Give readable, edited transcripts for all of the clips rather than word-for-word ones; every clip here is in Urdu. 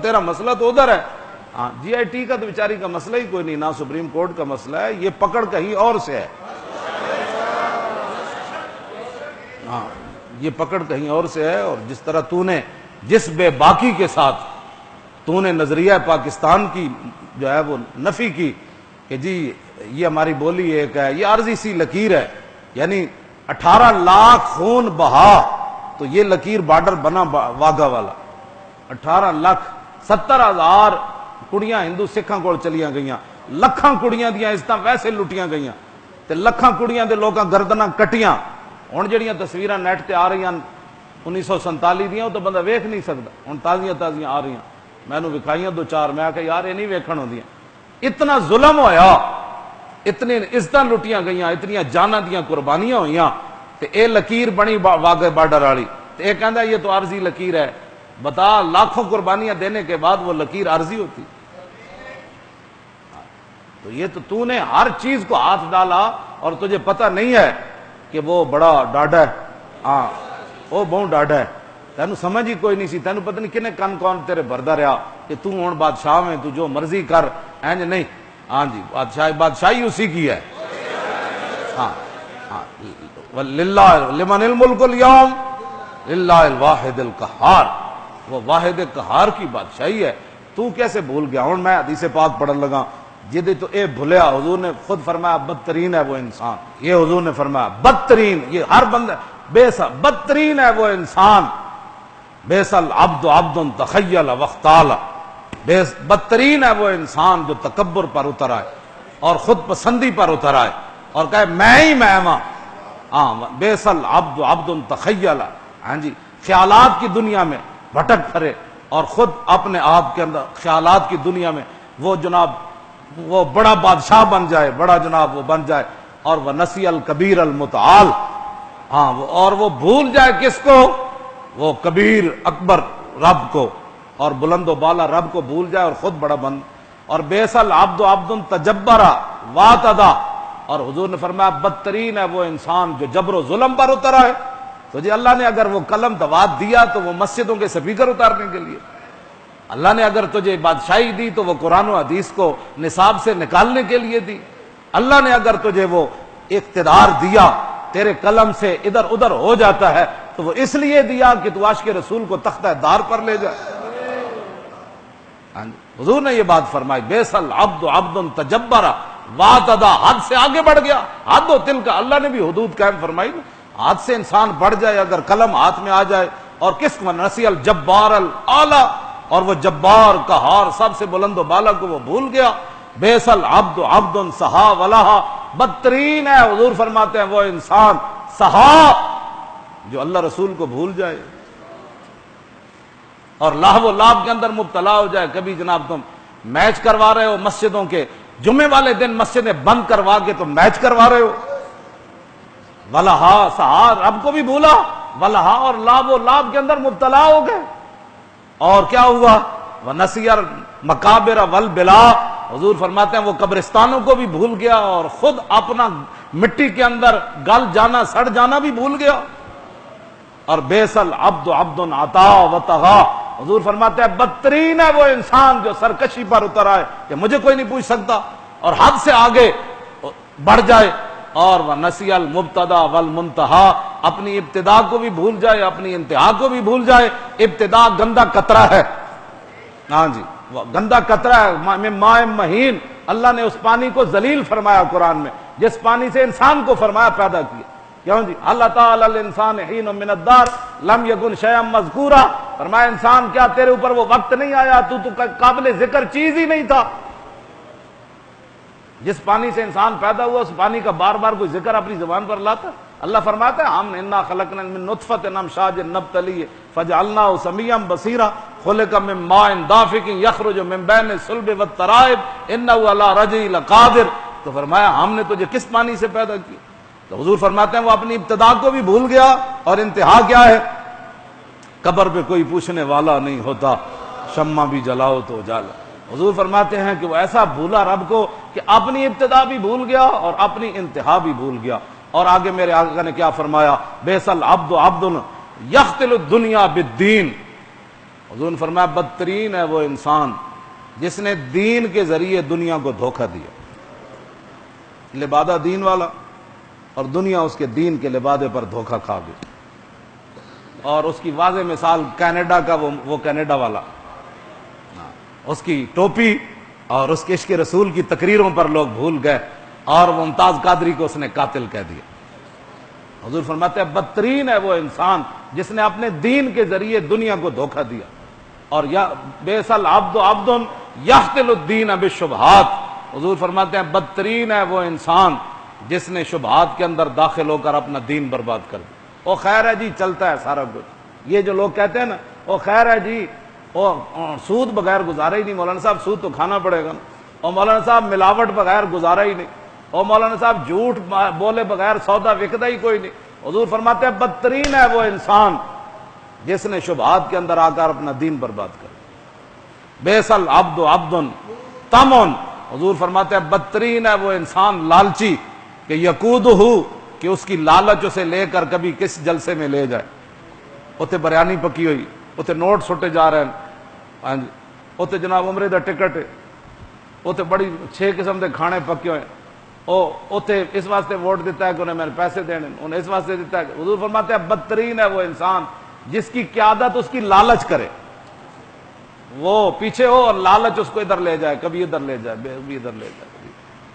تیرا مسئلہ تو ادھر ہے. ہاں جی آئی ٹی کا تو بیچاری کا مسئلہ ہی کوئی نہیں، نہ سپریم کورٹ کا مسئلہ ہے، یہ پکڑ کہیں اور سے ہے. ہاں یہ پکڑ کہیں اور سے ہے. اور جس طرح تو نے جس بے باکی کے ساتھ تو نے نظریہ پاکستان کی جو ہے وہ نفی کی کہ جی یہ ہماری بولی ایک ہے، یہ عارضی سی لکیر ہے، یعنی 18 لاکھ خون بہا تو یہ لکیر بارڈر بنا واگا والا. 18 لاکھ 70,000 کڑیاں ہندو سکھاں کول چلیاں گئیاں، لکھاں کڑیاں دیاں عزتاں ویسے لٹیاں گئیاں تے لکھاں کڑیاں دے لوکاں گردناں کٹیاں. ہن جڑیاں تصویراں نیٹ تے آ رہیاں 1947 دیاں وہ تو بندہ ویکھ نہیں سکدا، ہن تازیاں تازیاں آ رہیاں، میں نے وکھائیاں 2-4، میں کہ یار یہ نہیں ویکھن ہوندیاں. اتنا ظلم ہویا، اتنی عزتاں لٹیاں گئیاں، اتنیاں جاناں دیاں قربانیاں ہوئیاں تے اے لکیر بنی واگے بارڈر والی. تے اے کہندا یہ تو عارضی لکیر ہے. بتا لاکھوں قربانیاں دینے کے بعد وہ لکیر عارضی ہوتی؟ تو یہ تو نے ہر چیز کو ہاتھ ڈالا اور تجھے پتہ نہیں ہے کہ وہ بڑا ڈاڈا ہے. ہاں وہ بہت ڈاڈا ہے، تینوں سمجھ ہی کوئی نہیں سی. تینوں پتہ نہیں کنے کن کون تیرے بھردا رہا کہ تو ہن بادشاہ میں تو جو مرضی کر. اینج نہیں، ہاں جی بادشاہی اسی کی ہے. ہاں ہاں للہ لمن الملک اليوم للہ الواحد القہار، وہ واحد قہار کی بادشاہی ہے. تو کیسے بھول گیا؟ ہوں میں حدیث پاک پڑھن لگا جدی تو اے بھولیا. حضور نے خود فرمایا بدترین ہے وہ انسان. یہ حضور نے فرمایا بدترین، یہ ہر بندہ بدترین ہے وہ انسان. بیس العبد عبد تخیل واختال، بدترین ہے وہ انسان جو تکبر پر اتر آئے اور خود پسندی پر اتر آئے اور کہے میں ہی میں ہوں. ہاں بیس العبد عبد تخیل، ہاں جی خیالات کی دنیا میں بھٹک پھرے اور خود اپنے آپ کے اندر خیالات کی دنیا میں وہ جناب وہ بڑا بادشاہ بن جائے، بڑا جناب وہ بن جائے. اور وہ نسی الکبیر المتعال، ہاں اور وہ بھول جائے کس کو؟ وہ کبیر اکبر رب کو، اور بلند و بالا رب کو بھول جائے اور خود بڑا بن. اور بیس العبد عبد تجبر واتدا، اور حضور نے فرمایا بدترین ہے وہ انسان جو جبر و ظلم پر اتر آئے. تو جی اللہ نے اگر وہ قلم دوات دیا تو وہ مسجدوں کے سپیکر اتارنے کے لیے. اللہ نے اگر تجھے بادشاہی دی تو وہ قرآن و حدیث کو نصاب سے نکالنے کے لیے دی. اللہ نے اگر تجھے وہ اقتدار دیا تیرے قلم سے ادھر ادھر ہو جاتا ہے تو وہ اس لیے دیا کہ تو عاشق رسول کو تختہ دار پر لے جائے. حضور نے یہ بات فرمائی بیس العبد عبد تجبر واتدا، حد سے آگے بڑھ گیا. حد و تل کا اللہ نے بھی حدود قائم فرمائی. حد سے انسان بڑھ جائے اگر قلم ہاتھ میں آ جائے. اور کس کو نسی الجبار الاعلی، اور وہ جبار قہار سب سے بلند و بالا کو وہ بھول گیا. بیس العبد عبد سہا ولہا، بدترین ہے حضور فرماتے ہیں وہ انسان سہا جو اللہ رسول کو بھول جائے اور لہو و لعب کے اندر مبتلا ہو جائے. کبھی جناب تم میچ کروا رہے ہو مسجدوں کے، جمعے والے دن مسجدیں بند کروا کے تم میچ کروا رہے ہو. ولہا سہا، رب کو بھی بھولا، ولہا اور لعب و لعب کے اندر مبتلا ہو گئے. اور کیا ہوا؟ وَنَسِيَ مقابر والبلا، حضور فرماتے ہیں وہ قبرستانوں کو بھی بھول گیا اور خود اپنا مٹی کے اندر گل جانا سڑ جانا بھی بھول گیا. اور بیس العبد عبد عطا وطغا، حضور فرماتے ہیں بدترین ہے وہ انسان جو سرکشی پر اتر آئے کہ مجھے کوئی نہیں پوچھ سکتا اور حد سے آگے بڑھ جائے. اور وَنَسِيَ الْمُبْتَدَى وَالْمُنْتَهَى، اپنی ابتدا کو بھی بھول جائے اپنی انتہا کو بھی بھول جائے. ابتدا گندا قطرہ ہے، ہاں جی گندا قطرہ ہے من ماء مہین. اللہ نے اس پانی کو ذلیل فرمایا قرآن میں جس پانی سے انسان کو فرمایا پیدا کیا. کیوں جی اللہ تعالی الانسان حین من الدار لم یکن شیئا مذکورا، فرمایا انسان کیا تیرے اوپر وہ وقت نہیں آیا تو قابل ذکر چیز ہی نہیں تھا. جس پانی سے انسان پیدا ہوا اس پانی کا بار بار کوئی ذکر اپنی زبان پر لاتا؟ اللہ فرماتا ہے ہم انا خلقنا من نطفۃ امشاج نبتلیہ فجعلناہ سمیعا بصیرا خلق من ماء دافق یخرج من بین الصلب والترائب انہ علی رجعہ لقادر. تو فرمایا ہم نے تجھے کس پانی سے پیدا کیا؟ تو حضور فرماتے ہیں وہ اپنی ابتدا کو بھی بھول گیا اور انتہا کیا ہے؟ قبر پہ کوئی پوچھنے والا نہیں ہوتا، شمع بھی جلاؤ تو اجالا. حضور فرماتے ہیں کہ وہ ایسا بھولا رب کو کہ اپنی ابتدا بھی بھول گیا اور اپنی انتہا بھی بھول گیا. اور آگے میرے آقا نے کیا فرمایا؟ بیس العبد عبد یختل الدنیا بالدین، حضور نے فرمایا بدترین ہے وہ انسان جس نے دین کے ذریعے دنیا کو دھوکہ دیا. لبادہ دین والا اور دنیا اس کے دین کے لبادے پر دھوکہ کھا گئی. اور اس کی واضح مثال کینیڈا کا وہ کینیڈا والا، اس کی ٹوپی اور اس کے عشق رسول کی تقریروں پر لوگ بھول گئے اور ممتاز قادری کو اس نے قاتل کہہ دیا. حضور فرماتے ہیں بدترین ہے وہ انسان جس نے اپنے دین کے ذریعے دنیا کو دھوکہ دیا. اور بیس العبد عبد یحتل الدین بالشبہات، حضور فرماتے ہیں بدترین ہے وہ انسان جس نے شبہات کے اندر داخل ہو کر اپنا دین برباد کر دیا. وہ خیر ہے جی چلتا ہے سارا کچھ، یہ جو لوگ کہتے ہیں نا وہ خیر ہے جی، وہ سود بغیر گزارا ہی نہیں، مولانا صاحب سود تو کھانا پڑے گا، اور مولانا صاحب ملاوٹ بغیر گزارا ہی نہیں، اور مولانا صاحب جھوٹ بولے بغیر سودا وکدا ہی کوئی نہیں. حضور فرماتے ہیں بدترین ہے وہ انسان جس نے شبہات کے اندر آ کر اپنا دین برباد کر. بیس العبد عبد تمن، حضور فرماتے ہیں بدترین ہے وہ انسان لالچی کہ یقودہ، کہ اس کی لالچ اسے لے کر کبھی کس جلسے میں لے جائے. اتنے بریانی پکی ہوئی، اتنے نوٹ سٹے جا رہے ہیں، ہاں جی اتنے جناب عمرے دا ٹکٹ ہے، اتنے بڑی 6 قسم کے کھانے پکے ہوئے، اتنے اس واسطے ووٹ دیتا ہے کہ انہیں میں نے پیسے دینے، انہیں اس واسطے دیتا ہے. حضور فرماتے ہیں بدترین ہے وہ انسان جس کی قیادت اس کی لالچ کرے، وہ پیچھے ہو اور لالچ اس کو ادھر لے جائے، کبھی ادھر لے جائے، کبھی ادھر لے جائے.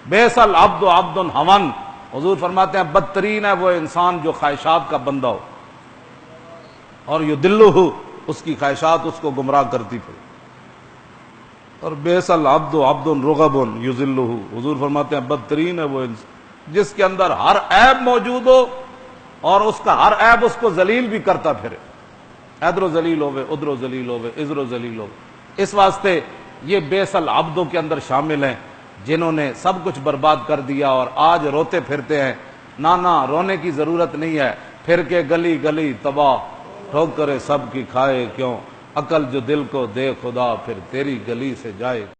بیس العبد عبد ہون، حضور فرماتے ہیں بدترین ہے وہ انسان جو خواہشات کا بندہ ہو اور یضلہ، اس کی خواہشات اس کو گمراہ کرتی پھر. اور بیس العبد عبد رغب یذلہ، حضور فرماتے ہیں بدترین ہے وہ انسان جس کے اندر ہر عیب موجود ہو اور اس کا ہر عیب اس کو ذلیل بھی کرتا پھرے، ادھر ذلیل ہوئے ادھر ذلیل ہوئے ادھر ذلیل ہوئے. اس واسطے یہ بیس العبدوں کے اندر شامل ہیں جنہوں نے سب کچھ برباد کر دیا اور آج روتے پھرتے ہیں. نانا رونے کی ضرورت نہیں ہے، پھر کے گلی گلی تباہ، ٹھوکرے سب کی کھائے کیوں، عقل جو دل کو دے خدا پھر تیری گلی سے جائے.